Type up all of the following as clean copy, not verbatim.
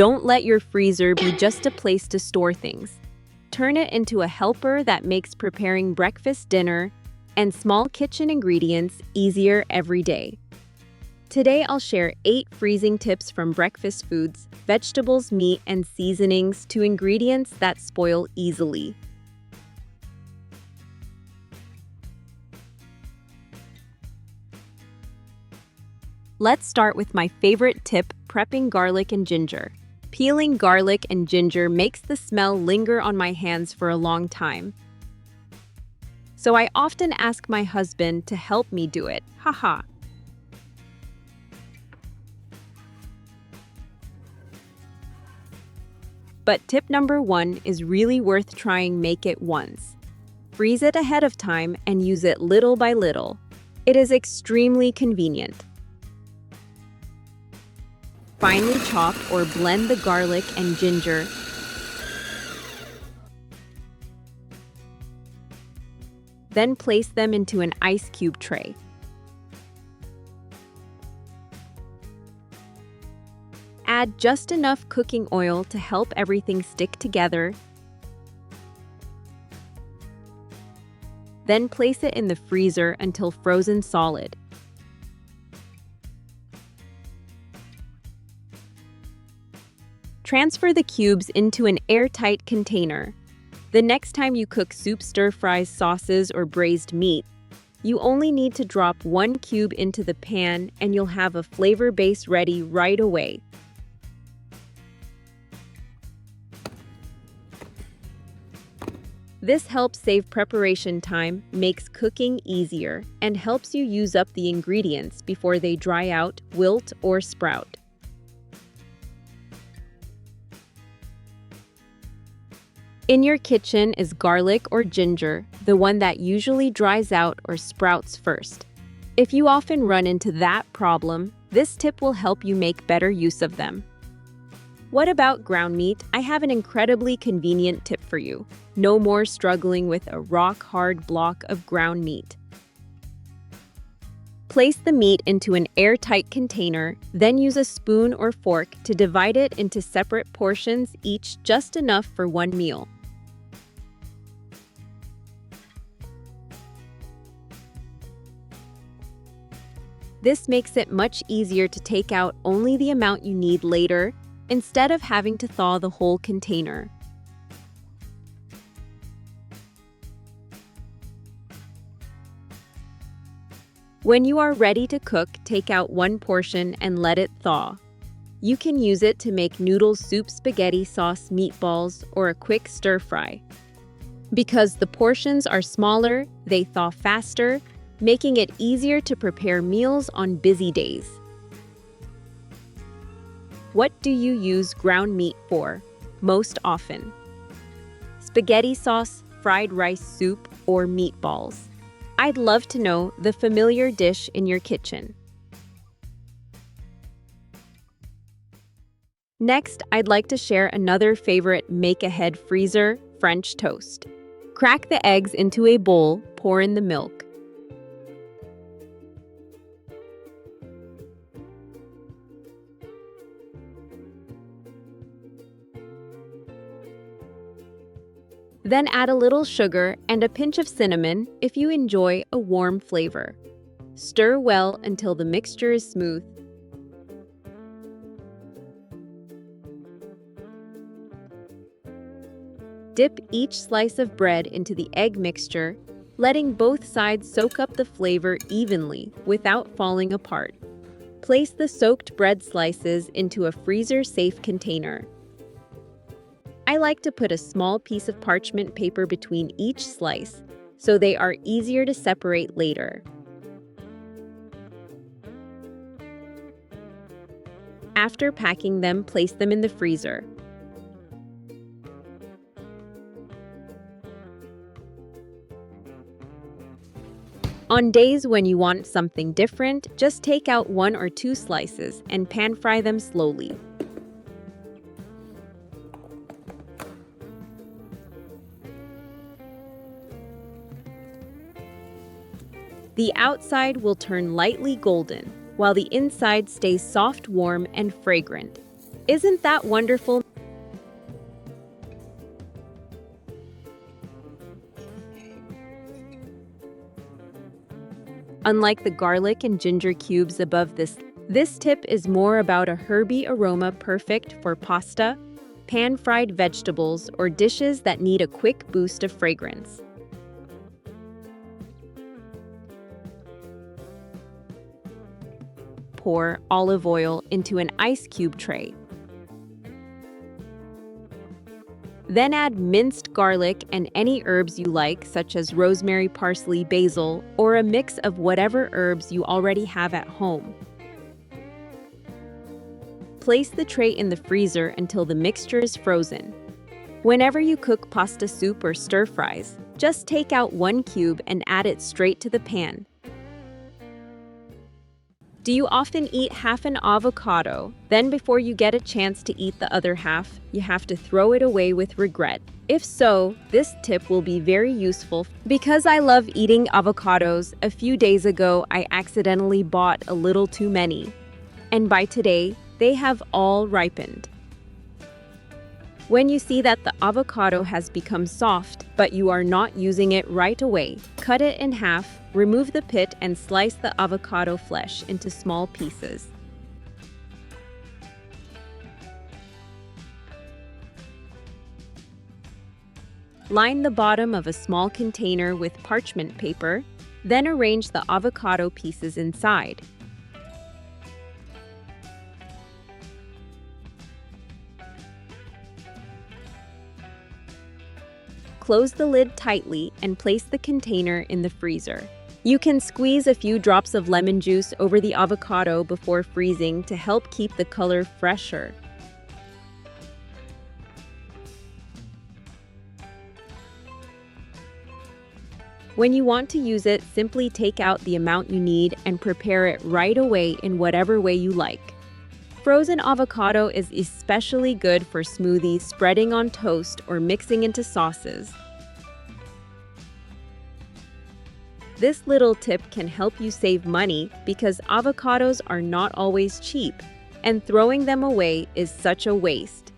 Don't let your freezer be just a place to store things. Turn it into a helper that makes preparing breakfast, dinner, and small kitchen ingredients easier every day. Today I'll share 8 freezing tips from breakfast foods, vegetables, meat, and seasonings to ingredients that spoil easily. Let's start with my favorite tip, prepping garlic and ginger. Peeling garlic and ginger makes the smell linger on my hands for a long time. So I often ask my husband to help me do it. Haha. But tip number 1 is really worth trying. Make it once. Freeze it ahead of time and use it little by little. It is extremely convenient. Finely chop or blend the garlic and ginger. Then place them into an ice cube tray. Add just enough cooking oil to help everything stick together. Then place it in the freezer until frozen solid. Transfer the cubes into an airtight container. The next time you cook soup, stir-fries, sauces, or braised meat, you only need to drop 1 cube into the pan and you'll have a flavor base ready right away. This helps save preparation time, makes cooking easier, and helps you use up the ingredients before they dry out, wilt, or sprout. In your kitchen is garlic or ginger, the one that usually dries out or sprouts first. If you often run into that problem, this tip will help you make better use of them. What about ground meat? I have an incredibly convenient tip for you. No more struggling with a rock-hard block of ground meat. Place the meat into an airtight container, then use a spoon or fork to divide it into separate portions, each just enough for one meal. This makes it much easier to take out only the amount you need later, instead of having to thaw the whole container. When you are ready to cook, take out 1 portion and let it thaw. You can use it to make noodles, soup, spaghetti sauce, meatballs, or a quick stir-fry. Because the portions are smaller, they thaw faster, making it easier to prepare meals on busy days. What do you use ground meat for most often? Spaghetti sauce, fried rice, soup, or meatballs? I'd love to know the familiar dish in your kitchen. Next, I'd like to share another favorite make-ahead freezer, French toast. Crack the eggs into a bowl, pour in the milk. Then add a little sugar and a pinch of cinnamon if you enjoy a warm flavor. Stir well until the mixture is smooth. Dip each slice of bread into the egg mixture, letting both sides soak up the flavor evenly without falling apart. Place the soaked bread slices into a freezer-safe container. I like to put a small piece of parchment paper between each slice, so they are easier to separate later. After packing them, place them in the freezer. On days when you want something different, just take out 1 or 2 slices and pan-fry them slowly. The outside will turn lightly golden, while the inside stays soft, warm, and fragrant. Isn't that wonderful? Unlike the garlic and ginger cubes above this tip is more about a herby aroma perfect for pasta, pan-fried vegetables, or dishes that need a quick boost of fragrance. Pour olive oil into an ice cube tray. Then add minced garlic and any herbs you like, such as rosemary, parsley, basil, or a mix of whatever herbs you already have at home. Place the tray in the freezer until the mixture is frozen. Whenever you cook pasta soup or stir fries, just take out one cube and add it straight to the pan. Do you often eat half an avocado? Then before you get a chance to eat the other half, you have to throw it away with regret. If so, this tip will be very useful. Because I love eating avocados, a few days ago I accidentally bought a little too many. And by today, they have all ripened. When you see that the avocado has become soft, but you are not using it right away, cut it in half, remove the pit, and slice the avocado flesh into small pieces. Line the bottom of a small container with parchment paper, then arrange the avocado pieces inside. Close the lid tightly and place the container in the freezer. You can squeeze a few drops of lemon juice over the avocado before freezing to help keep the color fresher. When you want to use it, simply take out the amount you need and prepare it right away in whatever way you like. Frozen avocado is especially good for smoothies, spreading on toast, or mixing into sauces. This little tip can help you save money because avocados are not always cheap, and throwing them away is such a waste.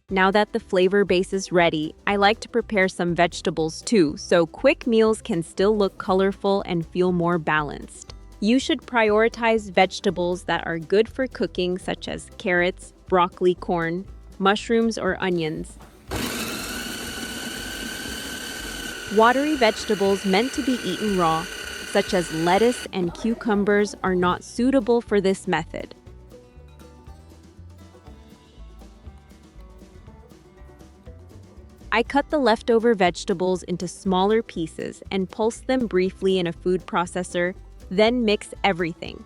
Now that the flavor base is ready, I like to prepare some vegetables too, so quick meals can still look colorful and feel more balanced. You should prioritize vegetables that are good for cooking, such as carrots, broccoli, corn, mushrooms, or onions. Watery vegetables meant to be eaten raw, such as lettuce and cucumbers, are not suitable for this method. I cut the leftover vegetables into smaller pieces and pulse them briefly in a food processor, then mix everything.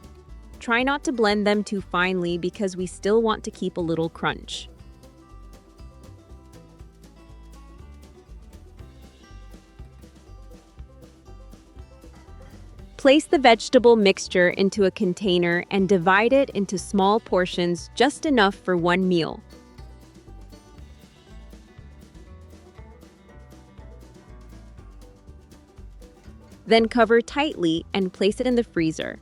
Try not to blend them too finely because we still want to keep a little crunch. Place the vegetable mixture into a container and divide it into small portions, just enough for one meal. Then cover tightly and place it in the freezer.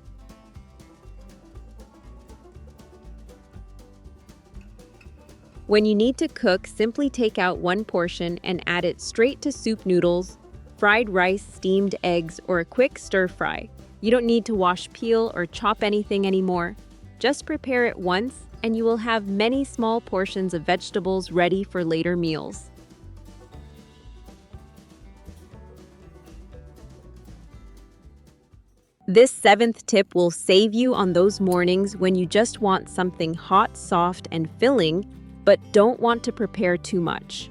When you need to cook, simply take out one portion and add it straight to soup noodles, fried rice, steamed eggs, or a quick stir fry. You don't need to wash, peel, or chop anything anymore. Just prepare it once, and you will have many small portions of vegetables ready for later meals. This 7th tip will save you on those mornings when you just want something hot, soft, and filling, but don't want to prepare too much.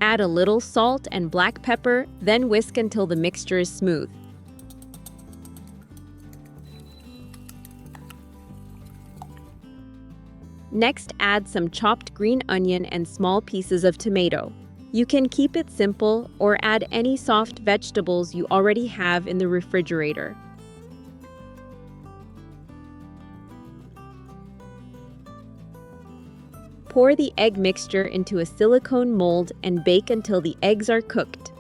Add a little salt and black pepper, then whisk until the mixture is smooth. Next, add some chopped green onion and small pieces of tomato. You can keep it simple or add any soft vegetables you already have in the refrigerator. Pour the egg mixture into a silicone mold and bake until the eggs are cooked.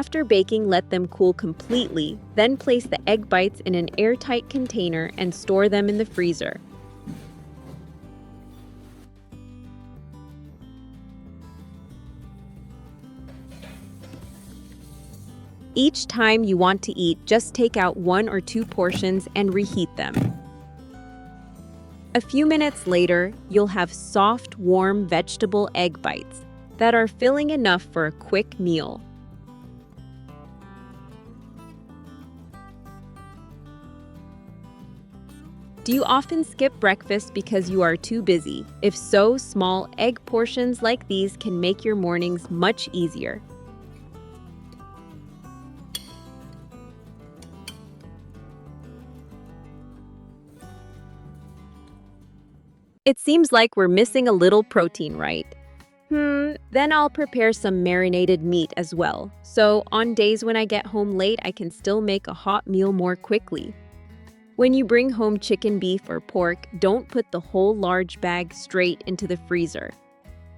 After baking, let them cool completely, then place the egg bites in an airtight container and store them in the freezer. Each time you want to eat, just take out 1 or 2 portions and reheat them. A few minutes later, you'll have soft, warm vegetable egg bites that are filling enough for a quick meal. Do you often skip breakfast because you are too busy? If so, small egg portions like these can make your mornings much easier. It seems like we're missing a little protein, right? Then I'll prepare some marinated meat as well. So on days when I get home late, I can still make a hot meal more quickly. When you bring home chicken, beef, or pork, don't put the whole large bag straight into the freezer.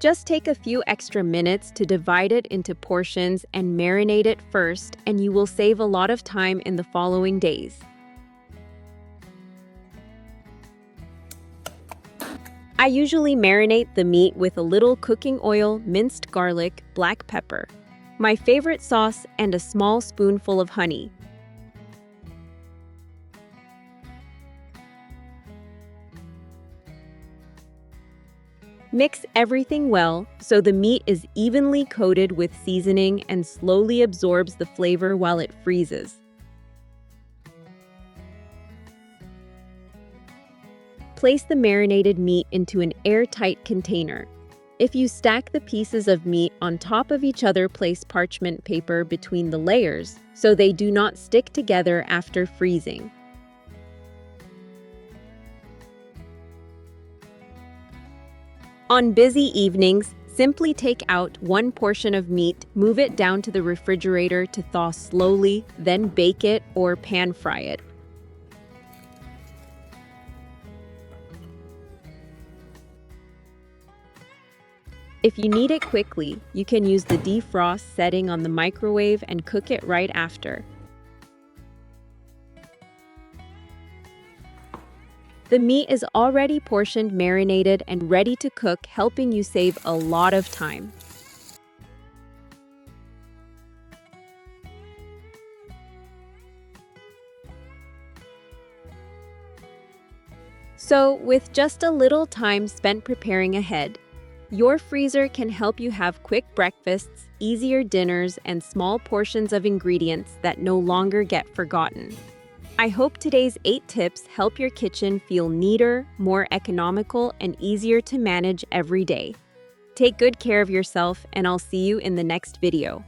Just take a few extra minutes to divide it into portions and marinate it first, and you will save a lot of time in the following days. I usually marinate the meat with a little cooking oil, minced garlic, black pepper, my favorite sauce, and a small spoonful of honey. Mix everything well so the meat is evenly coated with seasoning and slowly absorbs the flavor while it freezes. Place the marinated meat into an airtight container. If you stack the pieces of meat on top of each other, place parchment paper between the layers so they do not stick together after freezing. On busy evenings, simply take out 1 portion of meat, move it down to the refrigerator to thaw slowly, then bake it or pan fry it. If you need it quickly, you can use the defrost setting on the microwave and cook it right after. The meat is already portioned, marinated, and ready to cook, helping you save a lot of time. So, with just a little time spent preparing ahead, your freezer can help you have quick breakfasts, easier dinners, and small portions of ingredients that no longer get forgotten. I hope today's 8 tips help your kitchen feel neater, more economical, and easier to manage every day. Take good care of yourself, and I'll see you in the next video.